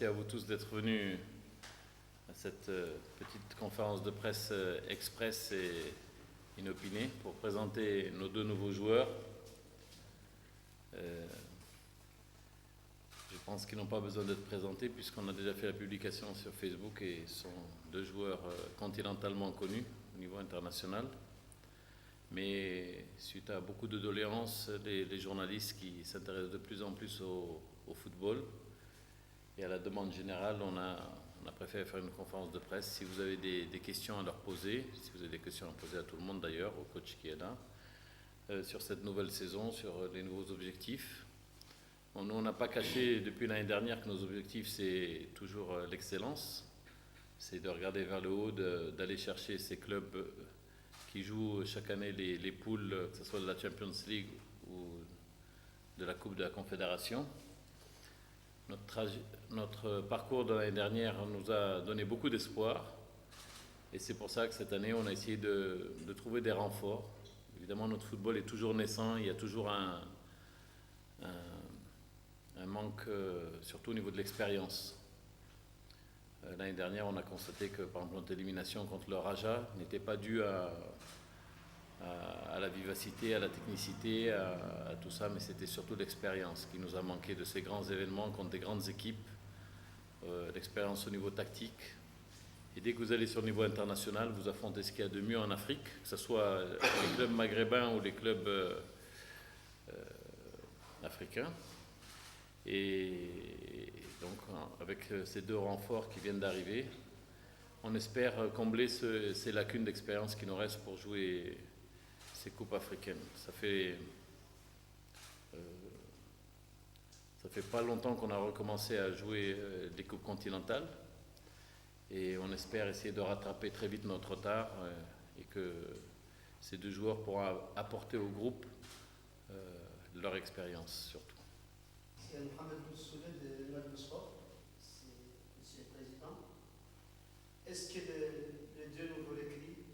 merci à vous tous d'être venus à cette petite conférence de presse express et inopinée pour présenter nos deux nouveaux joueurs. Je pense qu'ils n'ont pas besoin d'être présentés puisqu'on a déjà fait la publication sur Facebook et sont deux joueurs continentalement connus au niveau international. Mais suite à beaucoup de doléances, les journalistes qui s'intéressent de plus en plus au football et à la demande générale, on a préféré faire une conférence de presse. Si vous avez des questions à leur poser, si vous avez des questions à poser à tout le monde d'ailleurs, au coach qui est là, sur cette nouvelle saison, sur les nouveaux objectifs. Nous, on n'a pas caché depuis l'année dernière que nos objectifs, c'est toujours l'excellence. C'est de regarder vers le haut, d'aller chercher ces clubs qui jouent chaque année les poules, que ce soit de la Champions League ou de la Coupe de la Confédération. Notre parcours de l'année dernière nous a donné beaucoup d'espoir et c'est pour ça que cette année, on a essayé de trouver des renforts. Évidemment, notre football est toujours naissant, il y a toujours un manque, surtout au niveau de l'expérience. L'année dernière, on a constaté que, par exemple, notre élimination contre le Raja n'était pas due à la vivacité, à la technicité, à tout ça, mais c'était surtout l'expérience qui nous a manqué de ces grands événements contre des grandes équipes, l'expérience au niveau tactique. Et dès que vous allez sur le niveau international, vous affrontez ce qu'il y a de mieux en Afrique, que ce soit les clubs maghrébins ou les clubs africains. Et donc, avec ces deux renforts qui viennent d'arriver, on espère combler ces lacunes d'expérience qui nous restent pour jouer ces coupes africaines. Ça fait pas longtemps qu'on a recommencé à jouer des coupes continentales et on espère essayer de rattraper très vite notre retard et que ces deux joueurs pourront apporter au groupe leur expérience surtout. C'est Mohamed Boussoulé de Naglo Sport, c'est Monsieur le Président. Est-ce que les deux nouveaux recrues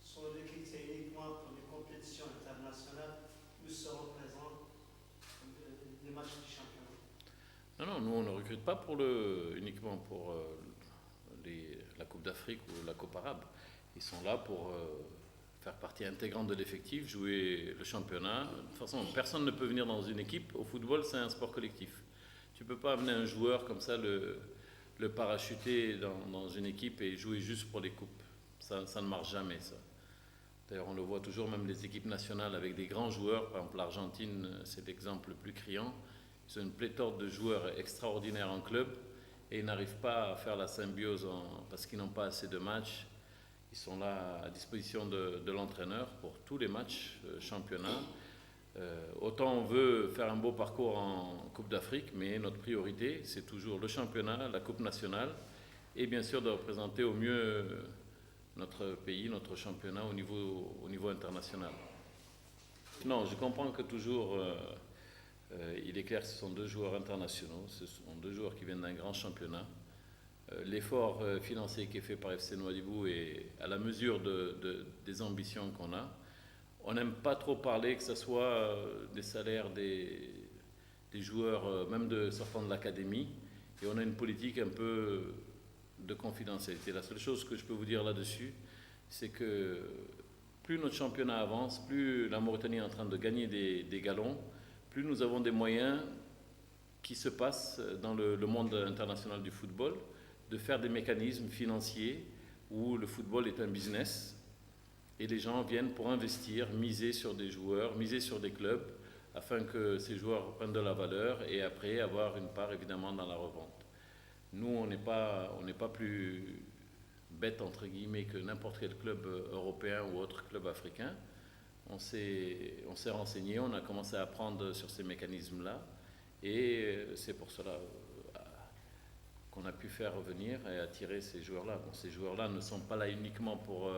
sont recrutés uniquement pour les compétitions internationales ou seront présents pour les matchs du championnat? Non, nous on ne recrute pas uniquement pour la Coupe d'Afrique ou la Coupe arabe. Ils sont là pour faire partie intégrante de l'effectif, jouer le championnat. De toute façon, personne ne peut venir dans une équipe. Au football, c'est un sport collectif. Tu ne peux pas amener un joueur comme ça, le parachuter dans une équipe et jouer juste pour les coupes. Ça ne marche jamais, ça. D'ailleurs, on le voit toujours, même les équipes nationales avec des grands joueurs. Par exemple, l'Argentine, c'est l'exemple le plus criant. Ils ont une pléthore de joueurs extraordinaires en club et ils n'arrivent pas à faire la symbiose parce qu'ils n'ont pas assez de matchs. Ils sont là à disposition de l'entraîneur pour tous les matchs championnat. Autant on veut faire un beau parcours en Coupe d'Afrique, mais notre priorité, c'est toujours le championnat, la Coupe nationale, et bien sûr de représenter au mieux notre pays, notre championnat au niveau international. Non, je comprends que toujours, il est clair que ce sont deux joueurs internationaux, ce sont deux joueurs qui viennent d'un grand championnat. L'effort financier qui est fait par FC Nouadhibou est à la mesure des ambitions qu'on a. On n'aime pas trop parler que ce soit des salaires des joueurs, même sortant de l'académie, et on a une politique un peu de confidentialité. La seule chose que je peux vous dire là-dessus, c'est que plus notre championnat avance, plus la Mauritanie est en train de gagner des galons, plus nous avons des moyens qui se passent dans le monde international du football, de faire des mécanismes financiers où le football est un business et les gens viennent pour investir, miser sur des joueurs, miser sur des clubs afin que ces joueurs prennent de la valeur et après avoir une part évidemment dans la revente. Nous, on n'est pas plus bête entre guillemets que n'importe quel club européen ou autre club africain. On s'est renseigné, on a commencé à apprendre sur ces mécanismes-là et c'est pour cela qu'on a pu faire revenir et attirer ces joueurs-là. Bon, ces joueurs-là ne sont pas là uniquement pour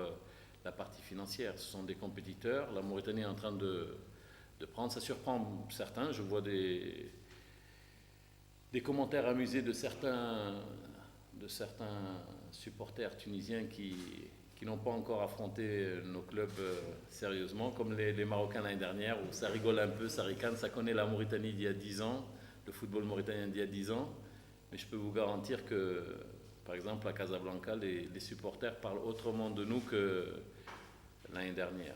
la partie financière, ce sont des compétiteurs. La Mauritanie est en train de prendre, ça surprend certains. Je vois des commentaires amusés de certains supporters tunisiens qui n'ont pas encore affronté nos clubs sérieusement, comme les Marocains l'année dernière, où ça rigole un peu, ça ricane, ça connaît la Mauritanie d'il y a 10 ans, le football mauritanien d'il y a 10 ans. mais je peux vous garantir que, par exemple, à Casablanca, les supporters parlent autrement de nous que l'année dernière.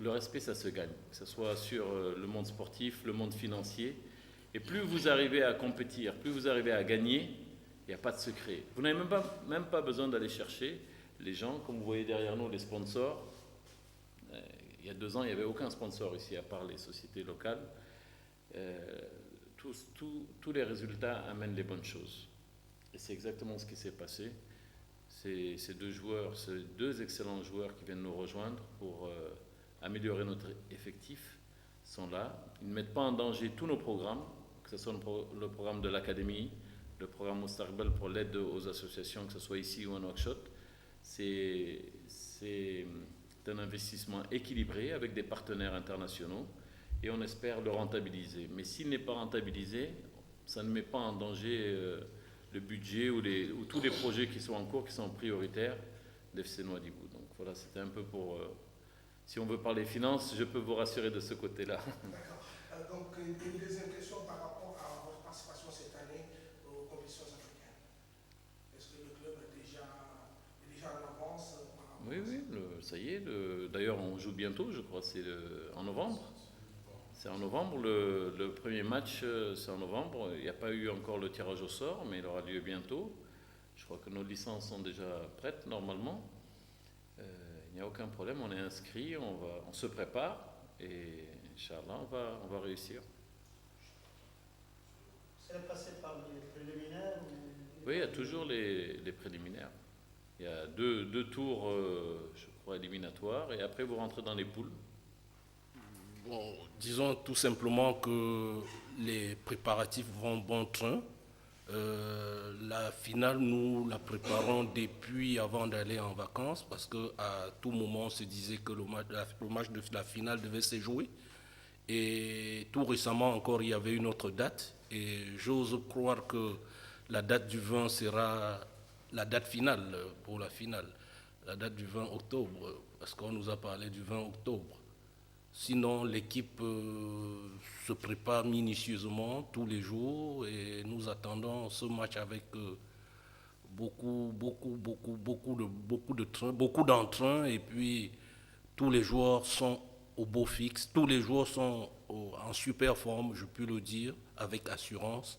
Le respect, ça se gagne, que ce soit sur le monde sportif, le monde financier. Et plus vous arrivez à compétir, plus vous arrivez à gagner, il n'y a pas de secret. Vous n'avez même pas besoin d'aller chercher les gens, comme vous voyez derrière nous, les sponsors. Il y a 2 ans, il n'y avait aucun sponsor ici, à part les sociétés locales. Tous les résultats amènent les bonnes choses. Et c'est exactement ce qui s'est passé. Ces 2 joueurs, ces 2 excellents joueurs qui viennent nous rejoindre pour améliorer notre effectif sont là. Ils ne mettent pas en danger tous nos programmes, que ce soit le programme de l'académie, le programme Moustaqbal pour l'aide aux associations, que ce soit ici ou en Nouakchott. C'est un investissement équilibré avec des partenaires internationaux et on espère le rentabiliser. Mais s'il n'est pas rentabilisé, ça ne met pas en danger le budget ou tous les projets qui sont en cours, qui sont prioritaires d'FC Nouadhibou. Donc voilà, c'était un peu pour... si on veut parler finances, je peux vous rassurer de ce côté-là. D'accord. Donc une deuxième question par rapport à votre participation cette année aux compétitions africaines. Est-ce que le club est déjà en avance par rapport Oui, ça y est. D'ailleurs, on joue bientôt, je crois, c'est en novembre. C'est en novembre, le premier match, c'est en novembre. Il n'y a pas eu encore le tirage au sort, mais il aura lieu bientôt. Je crois que nos licences sont déjà prêtes, normalement. Il n'y a aucun problème, on est inscrit, on se prépare et Inch'Allah, on va réussir. C'est passé par les préliminaires Oui, il y a toujours les préliminaires. Il y a deux tours, je crois, éliminatoires et après vous rentrez dans les poules. Bon, disons tout simplement que les préparatifs vont bon train. La finale, nous la préparons depuis avant d'aller en vacances parce qu'à tout moment, on se disait que le match de la finale devait se jouer. Et tout récemment encore, il y avait une autre date. Et j'ose croire que la date du 20 sera la date finale pour la finale. La date du 20 octobre, parce qu'on nous a parlé du 20 octobre. Sinon, l'équipe se prépare minutieusement tous les jours et nous attendons ce match avec beaucoup d'entrain et puis tous les joueurs sont au beau fixe, tous les joueurs sont en super forme, je peux le dire, avec assurance.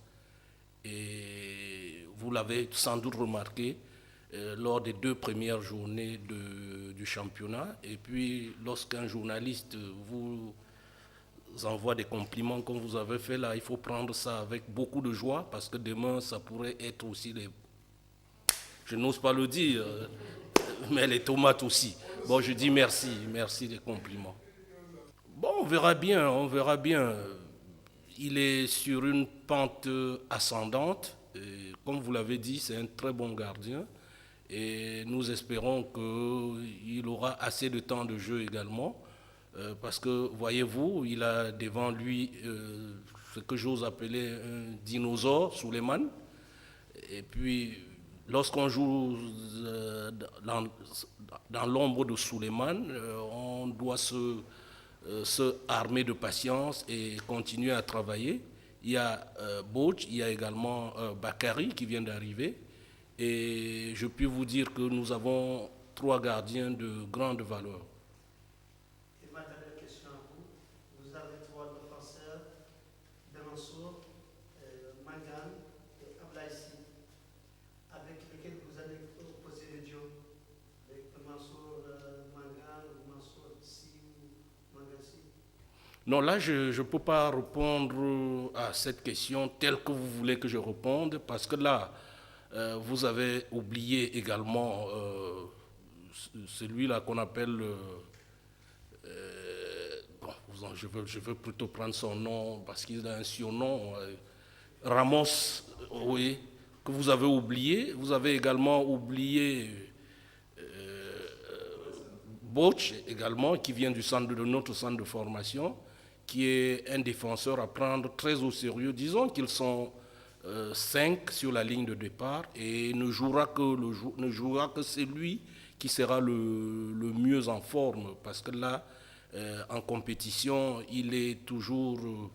Et vous l'avez sans doute remarqué lors des 2 premières journées du championnat. Et puis, lorsqu'un journaliste vous envoie des compliments comme vous avez fait là, il faut prendre ça avec beaucoup de joie parce que demain, ça pourrait être aussi je n'ose pas le dire, mais les tomates aussi. Bon, je dis merci des compliments. Bon, on verra bien. Il est sur une pente ascendante. Et comme vous l'avez dit, c'est un très bon gardien. Et nous espérons qu'il aura assez de temps de jeu également. Parce que, voyez-vous, il a devant lui ce que j'ose appeler un dinosaure, Souleymane. Et puis, lorsqu'on joue dans l'ombre de Souleymane, on doit se armer de patience et continuer à travailler. Il y a Boch, il y a également Bakary qui vient d'arriver. Et je puis vous dire que nous avons 3 gardiens de grande valeur. Et ma dernière question à vous. Vous avez 3 défenseurs, Benansour, Mangan et Ablaïsi, avec lesquels vous allez opposer les duos. Avec Mansour Mangan ou Mansour Si ou Mangan Si. Non, là, je ne peux pas répondre à cette question telle que vous voulez que je réponde, parce que là, vous avez oublié également celui-là qu'on appelle, je veux plutôt prendre son nom parce qu'il a un surnom, Ramos, oui, que vous avez oublié. Vous avez également oublié Boch, également, qui vient de notre centre de formation, qui est un défenseur à prendre très au sérieux. Disons qu'ils sont 5 sur la ligne de départ et ne jouera que celui qui sera le mieux en forme parce que là, en compétition, il est toujours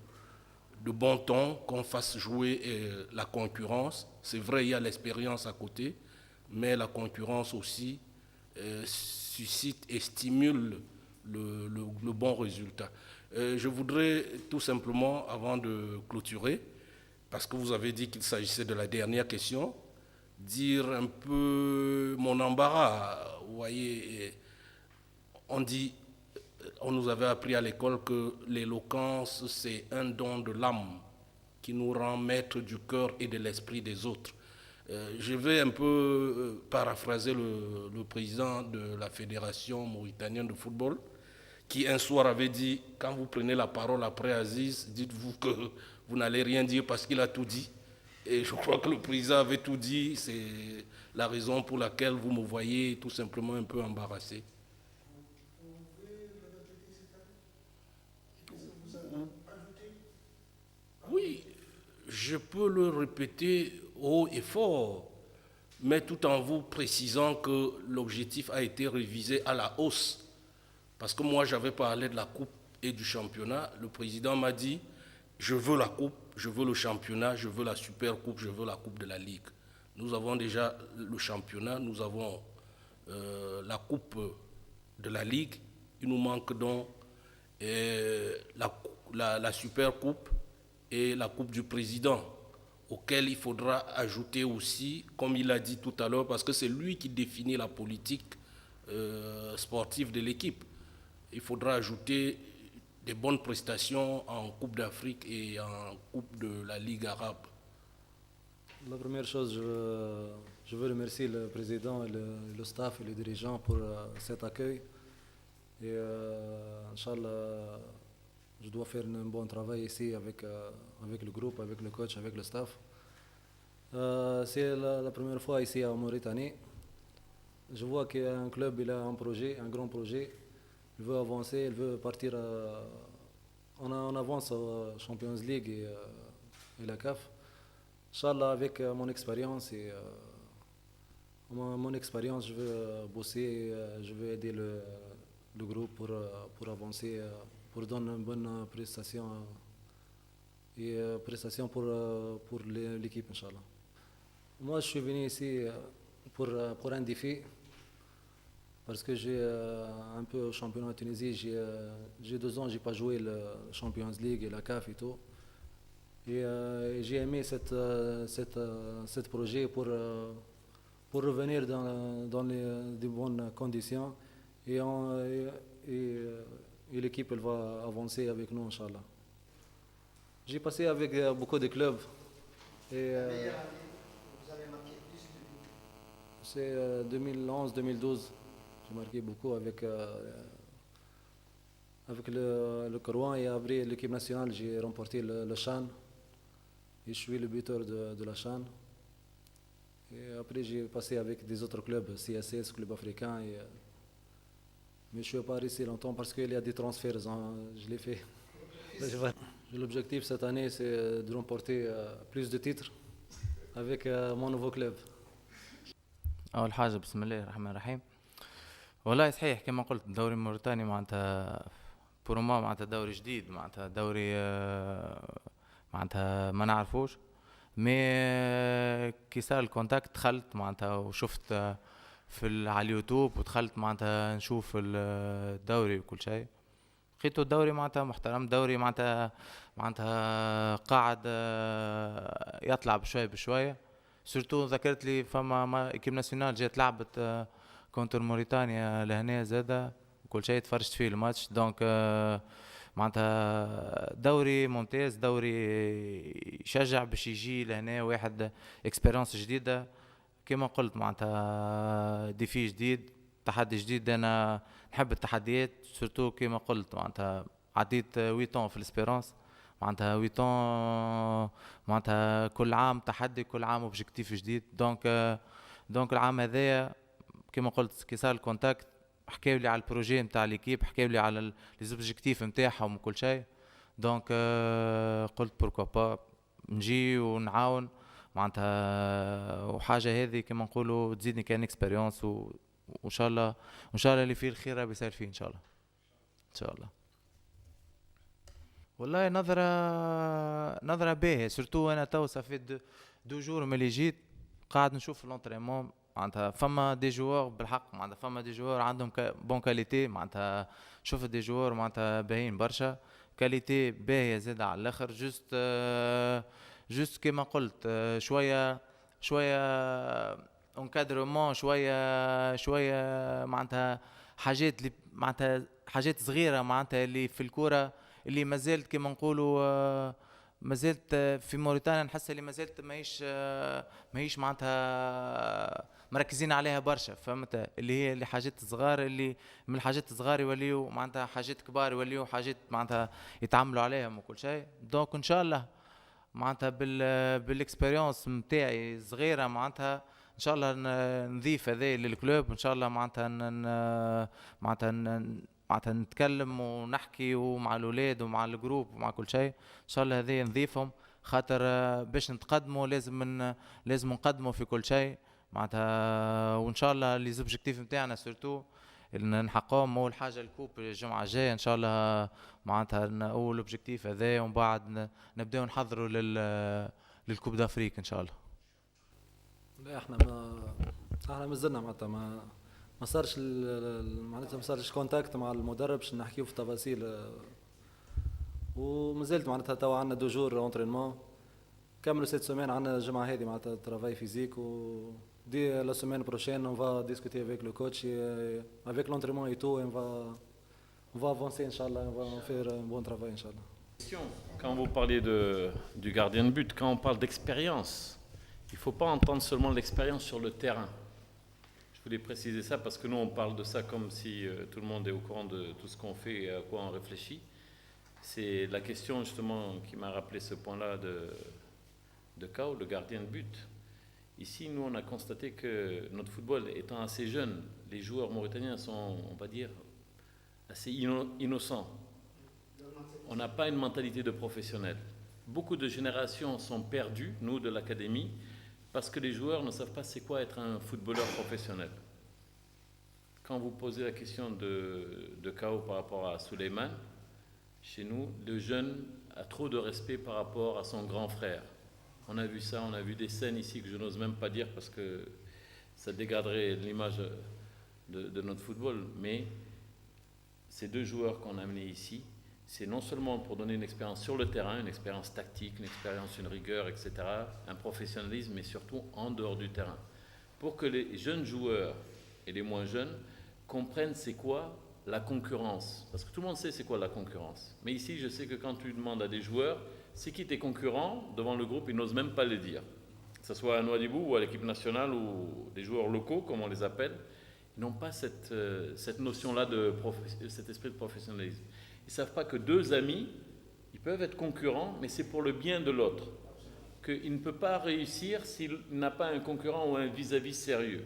de bon ton qu'on fasse jouer la concurrence. C'est vrai, il y a l'expérience à côté, mais la concurrence aussi suscite et stimule le bon résultat. Je voudrais tout simplement, avant de clôturer, parce que vous avez dit qu'il s'agissait de la dernière question, dire un peu mon embarras. Vous voyez, on nous avait appris à l'école que l'éloquence, c'est un don de l'âme qui nous rend maîtres du cœur et de l'esprit des autres. Je vais un peu paraphraser le président de la Fédération mauritanienne de football, qui un soir avait dit, quand vous prenez la parole après Aziz, dites-vous que vous n'allez rien dire parce qu'il a tout dit. Et je crois que le président avait tout dit. C'est la raison pour laquelle vous me voyez tout simplement un peu embarrassé. Oui, je peux le répéter haut et fort, mais tout en vous précisant que l'objectif a été révisé à la hausse. Parce que moi, j'avais parlé de la coupe et du championnat. Le président m'a dit, je veux la coupe, je veux le championnat, je veux la super coupe, je veux la coupe de la Ligue. Nous avons déjà le championnat, nous avons la coupe de la Ligue. Il nous manque donc la super coupe et la coupe du président, auquel il faudra ajouter aussi, comme il a dit tout à l'heure, parce que c'est lui qui définit la politique sportive de l'équipe. Il faudra ajouter des bonnes prestations en Coupe d'Afrique et en Coupe de la Ligue arabe. La première chose, je veux remercier le président et le staff et les dirigeants pour cet accueil. Et Inch'Allah, je dois faire un bon travail ici avec le groupe, avec le coach, avec le staff. C'est la première fois ici en Mauritanie. Je vois qu'il y a un club, il a un projet, un grand projet. Il veut avancer, il veut partir en avance à Champions League et la CAF. Inch'Allah, avec mon expérience je veux bosser, je veux aider le groupe pour avancer, pour donner une bonne prestation et prestation pour l'équipe, Inch'Allah. Moi, je suis venu ici pour un défi. Parce que j'ai un peu au championnat de Tunisie, j'ai 2 ans, j'ai pas joué le Champions League et la CAF et tout. Et j'ai aimé cette projet pour revenir dans de bonnes conditions et l'équipe elle va avancer avec nous, Inch'Allah. J'ai passé avec beaucoup de clubs. Et, vous avez marqué plus de buts. C'est 2011-2012. J'ai marqué beaucoup avec le Corouan et après l'équipe nationale, j'ai remporté le Chan. Et je suis le buteur de la Chan. Et après, j'ai passé avec des autres clubs, CSS, Club africain. Mais je ne suis pas resté longtemps parce qu'il y a des transferts, je l'ai fait. L'objectif cette année, c'est de remporter plus de titres avec mon nouveau club. أول حاجة بسم الله الرحمن الرحيم. والله صحيح كما قلت الدوري الموريتاني معناتها بورما معناتها دوري جديد معناتها دوري معناتها ما نعرفوش مي كي صار الكونتاكت دخلت معناتها وشفت على اليوتيوب ودخلت معناتها نشوف الدوري وكل شيء لقيتو الدوري معناتها محترم دوري معناتها قاعد يطلع بشوية بشوية سورتو ذكرت لي فما ايكيب ناسيونال جات لعبت كونتر موريتانيا لهنا زاده وكل شيء تفرجت فيه الماتش دونك معناتها دوري ممتاز دوري يشجع باش يجي لهنا واحد اكسبيرينس جديده كما قلت معناتها ديفي جديد تحدي جديد انا نحب التحديات سورتو كما قلت معناتها عديت 8 في الاسبيرانس معناتها 8 معناتها كل عام تحدي كل عام اوبجيكتيف جديد دونك العام هذايا كما قلت كي صار الكونتاكت حكاو لي على البروجي نتاع ليكيب حكاو لي على لي زوبجيكتيف نتاعهم وكل شيء دونك قلت بوركوا با نجي ونعاون معناتها وحاجه هذه كما نقولوا تزيدني كان اكسبيريونس وان شاء الله اللي فيه الخير بيصير فيه ان شاء الله والله نظرة باهية سورتو انا تو صافي دو جور ملي جيت قاعد نشوف لونترينمون معناتها فما دي جوار بالحق معناتها فما دي جوار عندهم بون كاليتي معناتها شوف دي جوار معناتها باهيين برشا كاليتي باهية زاد على الاخر جوست كيما قلت شوية انكادرمون شوية معناتها حاجات اللي معناتها حاجات صغيرة معناتها اللي في الكرة اللي مازالت كما نقولوا مازالت في موريتانيا نحس اللي مازالت ماهيش معناتها مركزين عليها برشا فهمت اللي هي اللي حاجات صغار اللي من الحاجات الصغار يوليو معناتها حاجات كبار يوليو حاجات معناتها يتعاملوا عليهم وكل شيء دونك ان شاء الله معناتها بالاكسبيريونس نتاعي صغيره معناتها ان شاء الله نضيف هذا للكلوب ان شاء الله معناتها نتكلم ونحكي ومع الاولاد ومع الجروب ومع كل شيء ان شاء الله هذه نضيفهم خاطر باش نتقدموا لازم نقدموا في كل شيء معناتها وان شاء الله لي زوبجيكتيف نتاعنا سورتو نحققهم اول حاجه الكوب الجمعه الجايه ان شاء الله معناتها اول اوبجيكتيف هذا ومن بعد نبداو نحضروا للكوب دافريك ان شاء الله. لا احنا مازلنا معناتها ما صارش معناتها ما صارش كونتاكت مع المدرب باش نحكيو في التفاصيل ومازلت معناتها توا عندنا دو جور اونترينمون كملوا cette semaine عندنا الجمعه هذه معناتها ترافاي فيزيك و dès la semaine prochaine on va discuter avec le coach et avec l'entraînement et tout on va avancer inchallah on va faire un bon travail inchallah. Quand vous parlez du gardien de but, quand on parle d'expérience, il ne faut pas entendre seulement l'expérience sur le terrain. Je voulais préciser ça parce que nous on parle de ça comme si tout le monde est au courant de tout ce qu'on fait et à quoi on réfléchit. C'est la question justement qui m'a rappelé ce point-là de Kao, le gardien de but. Ici, nous, on a constaté que notre football étant assez jeune, les joueurs mauritaniens sont, on va dire, assez innocents. On n'a pas une mentalité de professionnel. Beaucoup de générations sont perdues, nous, de l'académie, parce que les joueurs ne savent pas c'est quoi être un footballeur professionnel. Quand vous posez la question de Kao par rapport à Souleymane, chez nous, le jeune a trop de respect par rapport à son grand frère. On a vu ça, on a vu des scènes ici que je n'ose même pas dire parce que ça dégraderait l'image de notre football. Mais ces deux joueurs qu'on a amenés ici, c'est non seulement pour donner une expérience sur le terrain, une expérience tactique, une expérience, une rigueur, etc., un professionnalisme, mais surtout en dehors du terrain. Pour que les jeunes joueurs et les moins jeunes comprennent c'est quoi la concurrence. Parce que tout le monde sait c'est quoi la concurrence. Mais ici, je sais que quand tu demandes à des joueurs, c'est qui tes concurrents devant le groupe, ils n'osent même pas les dire. Que ce soit à Nouadhibou ou à l'équipe nationale ou des joueurs locaux, comme on les appelle, ils n'ont pas cette notion-là, cet esprit de professionnalisme. Ils ne savent pas que deux amis, ils peuvent être concurrents, mais c'est pour le bien de l'autre. Qu'il ne peut pas réussir s'il n'a pas un concurrent ou un vis-à-vis sérieux.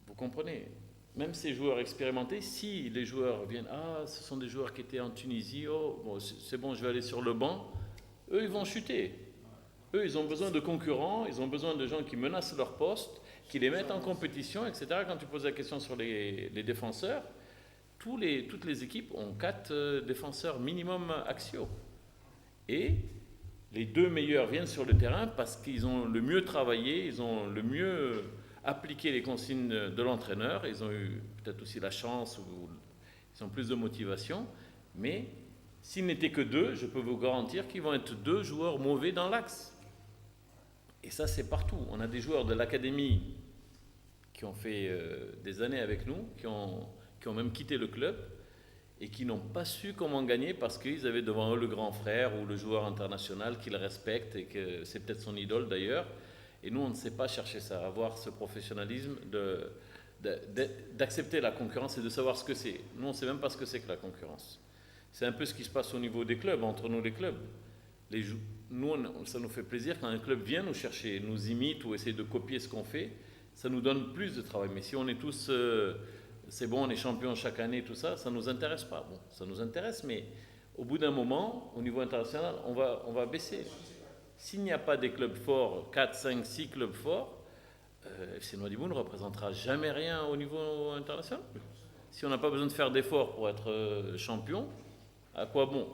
Vous comprenez ? Même ces joueurs expérimentés, si les joueurs viennent, ce sont des joueurs qui étaient en Tunisie, bon, c'est bon, je vais aller sur le banc, eux, ils vont chuter. Eux, ils ont besoin de concurrents, ils ont besoin de gens qui menacent leur poste, qui les mettent en compétition, etc. Quand tu poses la question sur les défenseurs, toutes les équipes ont 4 défenseurs minimum axiaux. Et les 2 meilleurs viennent sur le terrain parce qu'ils ont le mieux travaillé, ils ont le mieux appliquer les consignes de l'entraîneur, ils ont eu peut-être aussi la chance ou ils ont plus de motivation, mais s'ils n'étaient que 2, je peux vous garantir qu'ils vont être 2 joueurs mauvais dans l'axe. Et ça, c'est partout. On a des joueurs de l'académie qui ont fait des années avec nous, qui ont même quitté le club et qui n'ont pas su comment gagner parce qu'ils avaient devant eux le grand frère ou le joueur international qu'ils respectent et que c'est peut-être son idole d'ailleurs. Et nous, on ne sait pas chercher ça, avoir ce professionnalisme d'accepter la concurrence et de savoir ce que c'est. Nous, on ne sait même pas ce que c'est que la concurrence. C'est un peu ce qui se passe au niveau des clubs, entre nous les clubs. Nous, ça nous fait plaisir quand un club vient nous chercher, nous imite ou essaie de copier ce qu'on fait, ça nous donne plus de travail. Mais si on est tous, c'est bon, on est champion chaque année, tout ça, ça ne nous intéresse pas. Bon, ça nous intéresse, mais au bout d'un moment, au niveau international, on va baisser. S'il n'y a pas des clubs forts, 4, 5, 6 clubs forts, FC Nouadhibou ne représentera jamais rien au niveau international. Si on n'a pas besoin de faire d'efforts pour être champion, À quoi bon?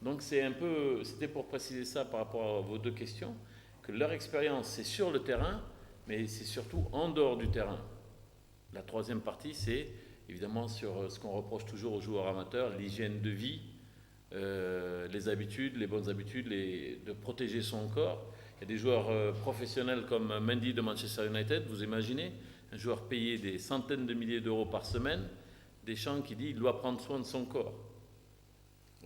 Donc c'était pour préciser ça par rapport à vos deux questions, que leur expérience c'est sur le terrain, mais c'est surtout en dehors du terrain. La troisième partie, c'est évidemment sur ce qu'on reproche toujours aux joueurs amateurs, l'hygiène de vie, les habitudes, les bonnes habitudes, de protéger son corps. Il y a des joueurs professionnels comme Mendy de Manchester United, vous imaginez, un joueur payé des centaines de milliers d'euros par semaine, Deschamps qui dit qu'il doit prendre soin de son corps.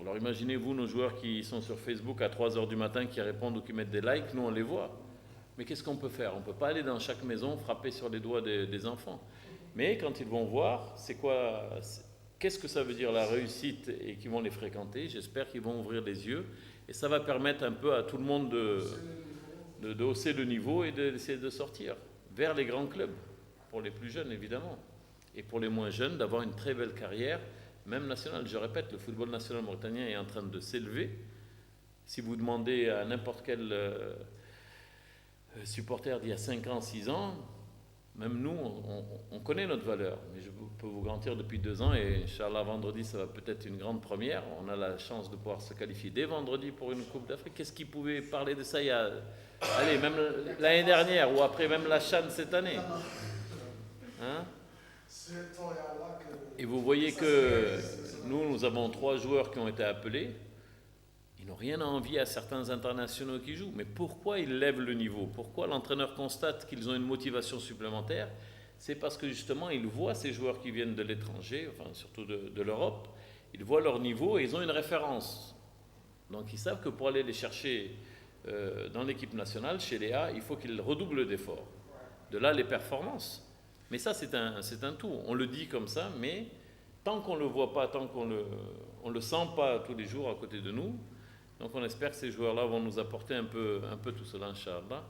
Alors imaginez-vous nos joueurs qui sont sur Facebook à 3h du matin, qui répondent ou qui mettent des likes, nous on les voit. Mais qu'est-ce qu'on peut faire? On ne peut pas aller dans chaque maison frapper sur les doigts des enfants. Mais quand ils vont voir, qu'est-ce que ça veut dire la réussite et qu'ils vont les fréquenter, j'espère qu'ils vont ouvrir les yeux. Et ça va permettre un peu à tout le monde de hausser le niveau et d'essayer de sortir vers les grands clubs, pour les plus jeunes évidemment. Et pour les moins jeunes, d'avoir une très belle carrière, même nationale. Je répète, le football national mauritanien est en train de s'élever. Si vous demandez à n'importe quel supporter d'il y a 5 ans, 6 ans, même nous, on connaît notre valeur. Mais je peux vous garantir depuis 2 ans, et Inch'Allah, vendredi, ça va peut-être une grande première. On a la chance de pouvoir se qualifier dès vendredi pour une Coupe d'Afrique. Qu'est-ce qui pouvait parler de ça il y a... Allez, même l'année dernière, ou après même la CHAN cette année, hein? Et vous voyez que nous avons 3 joueurs qui ont été appelés. Ils n'ont rien à envier à certains internationaux qui jouent. Mais pourquoi ils lèvent le niveau? Pourquoi l'entraîneur constate qu'ils ont une motivation supplémentaire? C'est parce que justement, ils voient ces joueurs qui viennent de l'étranger, enfin surtout de l'Europe, ils voient leur niveau et ils ont une référence. Donc ils savent que pour aller les chercher dans l'équipe nationale, chez les A, il faut qu'ils redoublent d'efforts. De là, les performances. Mais ça, c'est un tout. On le dit comme ça, mais tant qu'on ne le voit pas, tant qu'on le sent pas tous les jours à côté de nous, donc on espère que ces joueurs-là vont nous apporter un peu tout cela, Inch'Allah.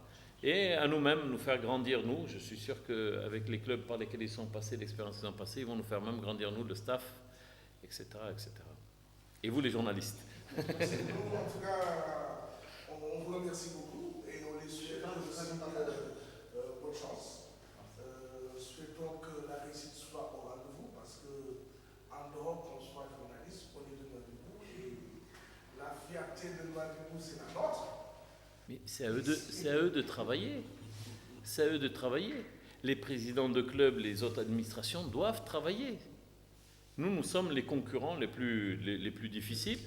Et à nous-mêmes, nous faire grandir, nous. Je suis sûr qu'avec les clubs par lesquels ils sont passés, l'expérience qu'ils ont passée, ils vont nous faire même grandir, nous, le staff, etc., etc. Et vous, les journalistes. En tout cas, on vous remercie beaucoup et on les souhaite bonne chance. Souhaitons que la réussite soit au rendez-vous parce qu'en Europe, qu'on soit journaliste, on est de Nouadhibou et la fierté de Nouadhibou, c'est la nôtre. Mais c'est à eux de travailler. C'est à eux de travailler. Les présidents de clubs, les autres administrations doivent travailler. Nous sommes les concurrents les plus difficiles.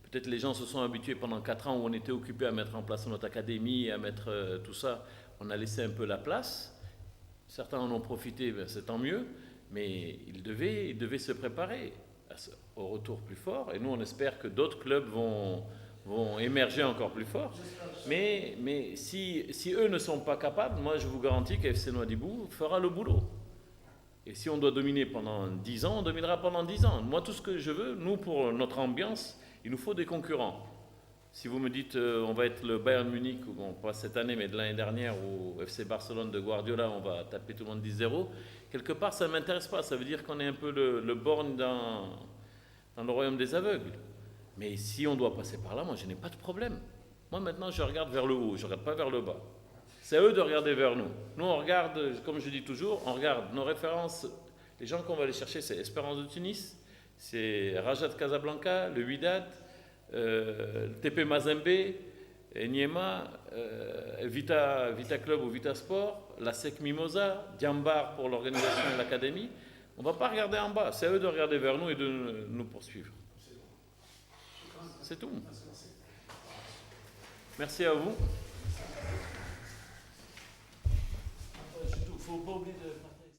Peut-être les gens se sont habitués pendant 4 ans où on était occupés à mettre en place notre académie, à mettre tout ça. On a laissé un peu la place. Certains en ont profité, ben c'est tant mieux, mais ils devaient se préparer au retour plus fort. Et nous, on espère que d'autres clubs vont émerger encore plus fort. Mais si eux ne sont pas capables, moi je vous garantis qu'FC Nouadhibou fera le boulot. Et si on doit dominer pendant 10 ans, on dominera pendant 10 ans. Moi, tout ce que je veux, nous, pour notre ambiance, il nous faut des concurrents. Si vous me dites on va être le Bayern Munich, bon, pas cette année, mais de l'année dernière, ou FC Barcelone de Guardiola, on va taper tout le monde 10-0, quelque part, ça ne m'intéresse pas. Ça veut dire qu'on est un peu le borgne dans le royaume des aveugles. Mais si on doit passer par là, moi, je n'ai pas de problème. Moi, maintenant, je regarde vers le haut, je ne regarde pas vers le bas. C'est à eux de regarder vers nous. Nous, on regarde, comme je dis toujours, on regarde nos références. Les gens qu'on va aller chercher, c'est Espérance de Tunis, c'est Raja de Casablanca, le Wydad, TP Mazembe, Niema, Vita Club ou Vita Sport, la SEC Mimosa, Diambar pour l'organisation et l'académie. On ne va pas regarder en bas, c'est à eux de regarder vers nous et de nous poursuivre. C'est tout. Merci à vous. Il ne faut pas oublier de